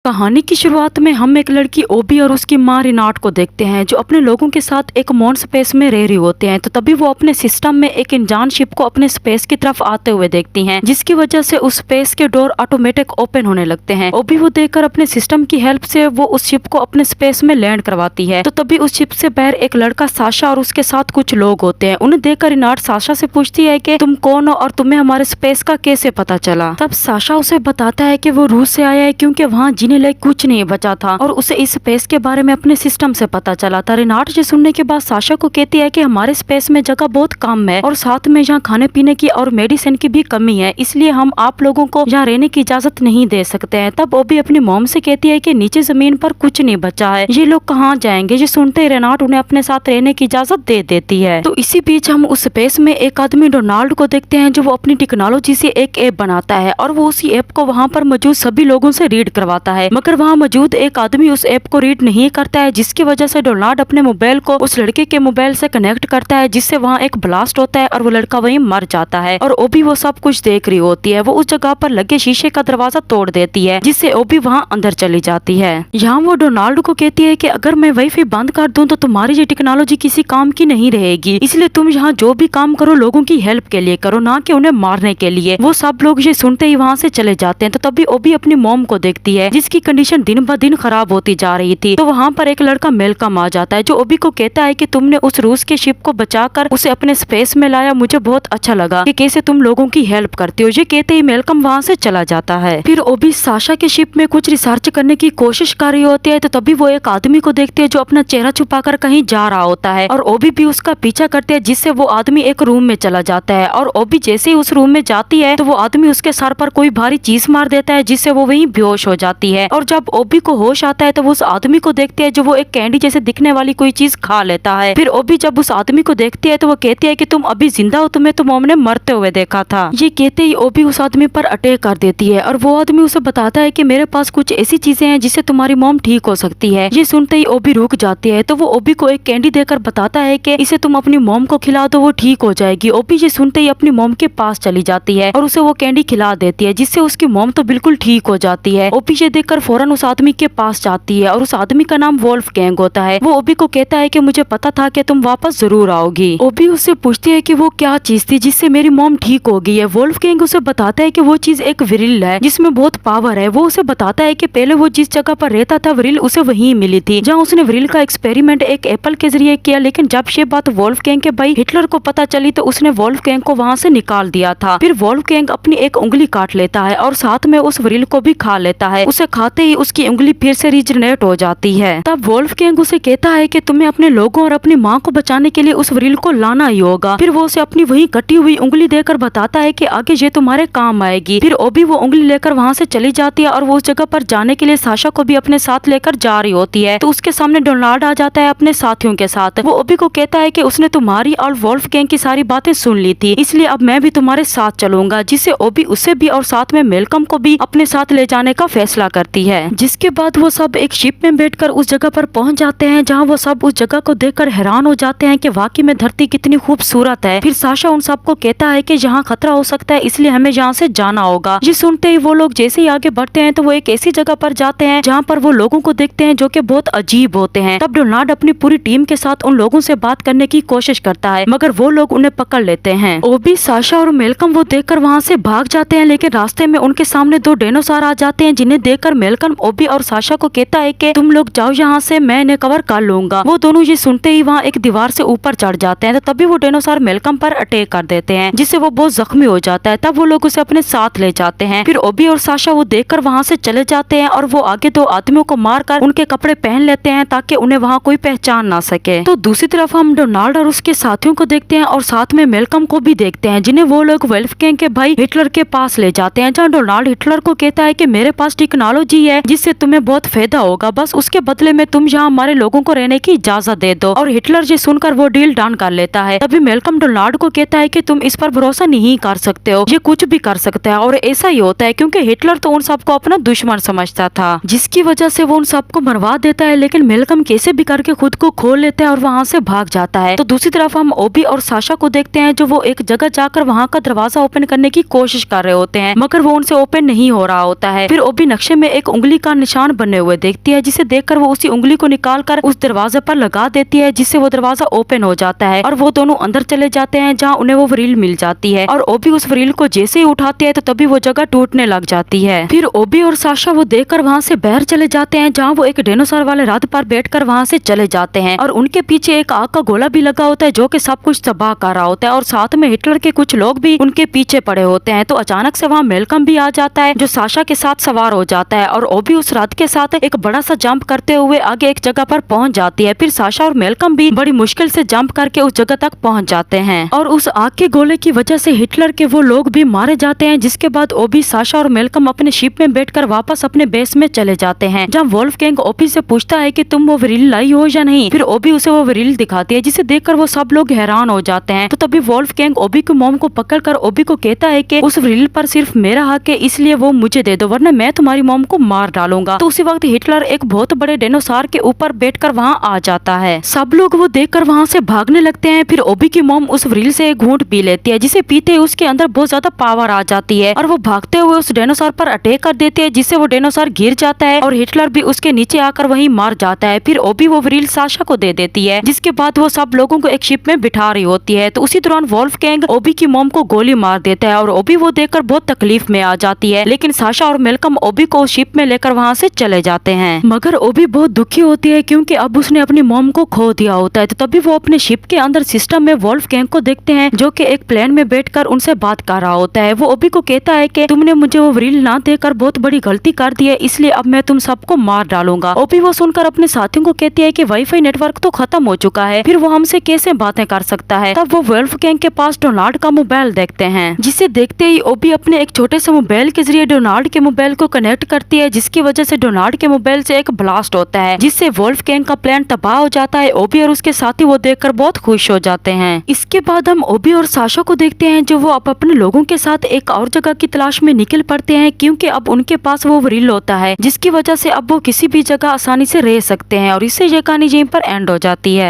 कहानी की शुरुआत में हम एक लड़की ओबी और उसकी माँ रिनाट को देखते हैं जो अपने लोगों के साथ एक मॉन स्पेस में रह रही होते हैं। तो तभी वो अपने सिस्टम में एक इंजान शिप को अपने स्पेस की तरफ आते हुए देखती हैं, जिसकी वजह से उस स्पेस के डोर ऑटोमेटिक ओपन होने लगते हैं। ओबी वो देखकर अपने सिस्टम की हेल्प से वो उस शिप को अपने स्पेस में लैंड करवाती है। तो तभी उस शिप से बाहर एक लड़का साशा और उसके साथ कुछ लोग होते हैं। उन्हें देखकर रिनाट साशा से पूछती है कि तुम कौन हो और तुम्हें हमारे स्पेस का कैसे पता चला। तब साशा उसे बताता है कि वो रूस से आया है क्योंकि वहाँ जीने लायक कुछ नहीं बचा था और उसे इस स्पेस के बारे में अपने सिस्टम से पता चला था। रिनाट ये सुनने के बाद साशा को कहती है कि हमारे स्पेस में जगह बहुत कम है और साथ में यहाँ खाने पीने की और मेडिसिन की भी कमी है, इसलिए हम आप लोगों को यहाँ रहने की इजाजत नहीं दे सकते हैं। तब वो भी अपनी मॉम से कहती है कि नीचे जमीन पर कुछ नहीं बचा है, ये लोग कहाँ जाएंगे। ये सुनते ही रिनाट उन्हें अपने साथ रहने की इजाजत दे देती है। तो इसी बीच हम उस स्पेस में एक आदमी डोनाल्ड को देखते हैं जो वो अपनी टेक्नोलॉजी से एक ऐप बनाता है और वो उसी ऐप को वहाँ पर मौजूद सभी लोगों से रीड करवाता है, मगर वहाँ मौजूद एक आदमी उस ऐप को रीड नहीं करता है, जिसकी वजह से डोनाल्ड अपने मोबाइल को उस लड़के के मोबाइल से कनेक्ट करता है, जिससे वहाँ एक ब्लास्ट होता है और वो लड़का वहीं मर जाता है। और ओबी वो सब कुछ देख रही होती है। वो उस जगह पर लगे शीशे का दरवाजा तोड़ देती है, जिससे ओबी वहाँ अंदर चली जाती है। यहाँ वो डोनाल्ड को कहती है कि अगर मैं वाईफाई बंद कर दूं तो तुम्हारी ये टेक्नोलॉजी किसी काम की नहीं रहेगी, इसलिए तुम यहाँ जो भी काम करो लोगों की हेल्प के लिए करो, ना कि उन्हें मारने के लिए। वो सब लोग ये सुनते ही वहाँ से चले जाते हैं। तो तभी ओबी अपनी मॉम को देखती है जिसकी कंडीशन दिन ब दिन खराब होती जा रही थी। तो वहाँ पर एक लड़का मेलकम आ जाता है जो ओबी को कहता है कि तुमने उस रूस के शिप को बचाकर उसे अपने स्पेस में लाया, मुझे बहुत अच्छा लगा कि कैसे तुम लोगों की हेल्प करते हो। ये कहते ही मेलकम वहाँ से चला जाता है। फिर ओबी साशा के शिप में कुछ रिसर्च करने की कोशिश कर रही होती है। तो तभी वो एक आदमी को देखती है जो अपना चेहरा छुपाकर कहीं जा रहा होता है और ओबी भी उसका पीछा करती है, जिससे वो आदमी एक रूम में चला जाता है। और ओबी जैसे ही उस रूम में जाती है तो वो आदमी उसके सर पर कोई भारी चीज मार देता है, जिससे वो वहीं बेहोश हो जाती है। और जब ओबी को होश आता है तो वो उस आदमी को देखती है जो वो एक कैंडी जैसे दिखने वाली कोई चीज खा लेता है। फिर ओबी जब उस आदमी को देखती है तो वो कहती है कि तुम अभी जिंदा हो, तुम्हें तो मॉम ने मरते हुए देखा था। ये कहते ही ओबी उस आदमी पर अटैक कर देती है और वो आदमी उसे बताता है कि मेरे पास कुछ ऐसी चीजें हैं जिससे तुम्हारी मॉम ठीक हो सकती है। ये सुनते ही ओबी रुक जाती है। तो वो ओबी को एक कैंडी देकर बताता है कि इसे तुम अपनी मॉम को खिला दो, वो ठीक हो जाएगी। ओबी ये सुनते ही अपनी मॉम के पास चली जाती है और उसे वो कैंडी खिला देती है, जिससे उसकी मॉम तो बिल्कुल ठीक हो जाती है। ओबी ये देखकर फौरन उस आदमी के पास जाती है और उस आदमी का नाम वोल्फगैंग होता है। वो ओबी को कहता है कि मुझे पता था कि तुम वापस जरूर आओगी। ओबी उससे पूछती है कि वो क्या चीज थी जिससे मेरी मॉम ठीक हो गई है। वोल्फगैंग उसे बताता है कि वो चीज एक व्रिल है जिसमें बहुत पावर है। वो उसे बताता है कि पहले वो जिस जगह पर रहता था व्रिल उसे वहीं मिली थी, जहाँ उसने व्रिल का एक्सपेरिमेंट एक एप्पल के जरिए किया। लेकिन जब ये बात वोल्फगैंग के भाई हिटलर को पता चली तो उसने वोल्फगैंग को वहाँ से निकाल दिया था। फिर वोल्फगैंग अपनी एक उंगली काट लेता है और साथ में उस व्रिल को भी खा लेता है। उसे खाते ही उसकी उंगली फिर से रिजनरेट हो जाती है। तब वोल्फगैंग उसे कहता है कि तुम्हें अपने लोगों और अपनी माँ को बचाने के लिए उस व्रिल को लाना ही होगा। फिर वो उसे अपनी वही कटी हुई उंगली देकर बताता है कि आगे ये तुम्हारे काम आएगी। फिर ओबी वो उंगली लेकर वहाँ से चली जाती है और वो उस जगह पर जाने के लिए साशा को भी अपने साथ लेकर जा रही होती है। तो उसके सामने डोनाल्ड आ जाता है अपने साथियों के साथ। वो ओबी को कहता है कि उसने तुम्हारी और वोल्फगैंग की सारी बातें सुन ली थी, इसलिए अब मैं भी तुम्हारे साथ चलूंगा, जिससे ओबी उसे भी और साथ में मेलकम को भी अपने साथ ले जाने का फैसला करती है। जिसके बाद वो सब एक शिप में बैठकर उस जगह पर पहुंच जाते हैं, जहां वो सब उस जगह को देखकर हैरान हो जाते हैं कि वाकई में धरती कितनी खूबसूरत है। फिर साशा उन सबको कहता है कि यहाँ खतरा हो सकता है, इसलिए हमें यहाँ से जाना होगा। ये सुनते ही वो लोग जैसे ही आगे बढ़ते हैं तो वो एक ऐसी जगह पर जाते हैं जहाँ पर वो लोगों को देखते हैं जो कि बहुत अजीब होते हैं। तब डोनाल्ड अपनी पूरी टीम के साथ उन लोगों से बात करने की कोशिश करता है, मगर वो लोग उन्हें पकड़ लेते हैं। ओबी, साशा और मेलकम वो देखकर वहाँ से भाग जाते हैं, लेकिन रास्ते में उनके सामने दो डायनासोर आ जाते हैं, जिन्हें देखकर मेलकम ओबी और साशा को कहता है कि तुम लोग जाओ यहाँ से, मैं इन्हें कवर कर लूंगा। वो दोनों ये सुनते ही वहाँ एक दीवार से ऊपर चढ़ जाते हैं। तो तभी वो डायनासोर मेलकम पर अटैक कर देते हैं, जिससे वो बहुत जख्मी हो जाता है। तब वो लोग उसे अपने साथ ले जाते हैं। फिर ओबी और साशा वो देखकर वहाँ से चले जाते हैं और वो आगे दो आदमियों को मारकर उनके कपड़े पहन लेते हैं ताकि उन्हें वहाँ कोई पहचान ना सके। तो दूसरी तरफ हम डोनाल्ड और उसके साथियों को देखते हैं और साथ में मेलकम को भी देखते हैं, जिन्हें वो लोग वोल्फगैंग के भाई हिटलर के पास ले जाते हैं, जहाँ डोनाल्ड हिटलर को कहता है कि मेरे पास टेक्नोलॉजी है जिससे तुम्हें बहुत फायदा होगा, बस उसके बदले में तुम यहाँ हमारे लोगों को रहने की इजाजत दे दो। और हिटलर जी सुनकर वो डील डन कर लेता है। तभी मेलकम डोनाल्ड को कहता है कि तुम इस पर भरोसा नहीं कर सकते हो, ये कुछ भी कर सकता है। और ऐसा ही होता है क्योंकि हिटलर तो उन सबको अपना दुश्मन समझता था, जिसकी वजह से वो उन सबको मरवा देता है। लेकिन मेलकम कैसे भी करके खुद को खोल लेता है और वहाँ से भाग जाता है। तो दूसरी तरफ हम ओबी और साशा को देखते हैं जो वो एक जगह जाकर वहाँ का दरवाजा ओपन करने की कोशिश कर रहे होते हैं, मगर वो उनसे ओपन नहीं हो रहा होता है। फिर ओबी नक्शे में एक उंगली का निशान बने हुए देखती है, जिसे देखकर वो उसी उंगली को निकालकर उस दरवाजे पर लगा देती है, जिससे वो दरवाजा ओपन हो जाता है और वो दोनों अंदर चले जाते हैं, जहाँ उन्हें वो व्रील मिल जाती है। और ओबी उस व्रील को जैसे ही उठाती है तो तभी वो जगह टूटने लग जाती है। फिर ओबी और साशा वो देखकर वहाँ से बाहर चले जाते हैं, जहाँ वो एक डायनासोर वाले रथ पर बैठकर वहाँ से चले जाते हैं और उनके पीछे एक आग का गोला भी लगा होता है, जो कि सब कुछ तबाह कर रहा होता है और साथ में हिटलर के कुछ लोग भी उनके पीछे पड़े होते हैं। तो अचानक से वहाँ मेलकम भी आ जाता है, जो साशा के साथ सवार हो जाता है और ओबी उस रथ के साथ एक बड़ा सा जंप करते हुए आगे एक जगह पर पहुंच जाती है। फिर साशा और मेलकम भी बड़ी मुश्किल से जंप करके उस जगह तक पहुंच जाते हैं और उस आग के गोले की वजह से हिटलर के वो लोग भी मारे जाते हैं। जिसके बाद ओबी, साशा और मेलकम अपने शिप में बैठकर वापस अपने बेस में चले जाते हैं, जहाँ वोल्फगैंग ओबी से पूछता है कि तुम वो व्रील लाई हो या नहीं। फिर ओबी उसे वो व्रील दिखाती है, जिसे देखकर वो सब लोग हैरान हो जाते हैं। तो तभी वोल्फगैंग ओबी की मॉम को पकड़कर ओबी को कहता है कि उस व्रील पर सिर्फ मेरा हक है, इसलिए वो मुझे दे दो, वरना मैं तुम्हारी मॉम को मार डालूंगा। तो उसी वक्त हिटलर एक बहुत बड़े डायनासोर के ऊपर बैठकर वहाँ आ जाता है। सब लोग वो देखकर वहाँ से भागने लगते हैं। फिर ओबी की मॉम उस व्रील से एक घूंट पी लेती है, जिसे पीते ही उसके अंदर बहुत ज्यादा पावर आ जाती है और वो भागते हुए उस डायनासोर पर अटैक कर देती है, जिससे वो डायनासोर गिर जाता है और हिटलर भी उसके नीचे आकर वहीं मार जाता है। फिर ओबी वो व्रील साशा को दे देती है, जिसके बाद वो सब लोगों को एक शिप में बिठा रही होती है। तो उसी दौरान वोल्फगैंग ओबी की मॉम को गोली मार देता है और ओबी वो देखकर बहुत तकलीफ में आ जाती है। लेकिन साशा और मेलकम ओबी को शिप में लेकर वहाँ से चले जाते हैं, मगर ओबी बहुत दुखी होती है क्योंकि अब उसने अपनी मॉम को खो दिया होता है। तो तभी वो अपने शिप के अंदर सिस्टम में वोल्फगैंग को देखते हैं, जो कि एक प्लेन में बैठकर उनसे बात कर रहा होता है। वो ओबी को कहता है कि तुमने मुझे वो व्रील ना देकर बहुत बड़ी गलती कर दी है, इसलिए अब मैं तुम सबको मार डालूंगा। ओबी वो सुनकर अपने साथियों को कहती है कि वाईफाई नेटवर्क तो खत्म हो चुका है, फिर वो हमसे कैसे बातें कर सकता है। तब वो वोल्फगैंग के पास डोनाल्ड का मोबाइल देखते हैं, जिसे देखते ही ओबी अपने एक छोटे से मोबाइल के जरिए डोनाल्ड के मोबाइल को कनेक्ट करती है, जिसकी वजह से डोनाल्ड के मोबाइल से एक ब्लास्ट होता है, जिससे वोल्फगैंग का प्लान तबाह हो जाता है। ओबी और उसके साथी वो देखकर बहुत खुश हो जाते हैं। इसके बाद हम ओबी और साशा को देखते हैं, जो वो अब अपने लोगों के साथ एक और जगह की तलाश में निकल पड़ते हैं, क्योंकि अब उनके पास वो व्रील होता है, जिसकी वजह से अब वो किसी भी जगह आसानी से रह सकते हैं। और इससे ये कहानी यहीं पर एंड हो जाती है।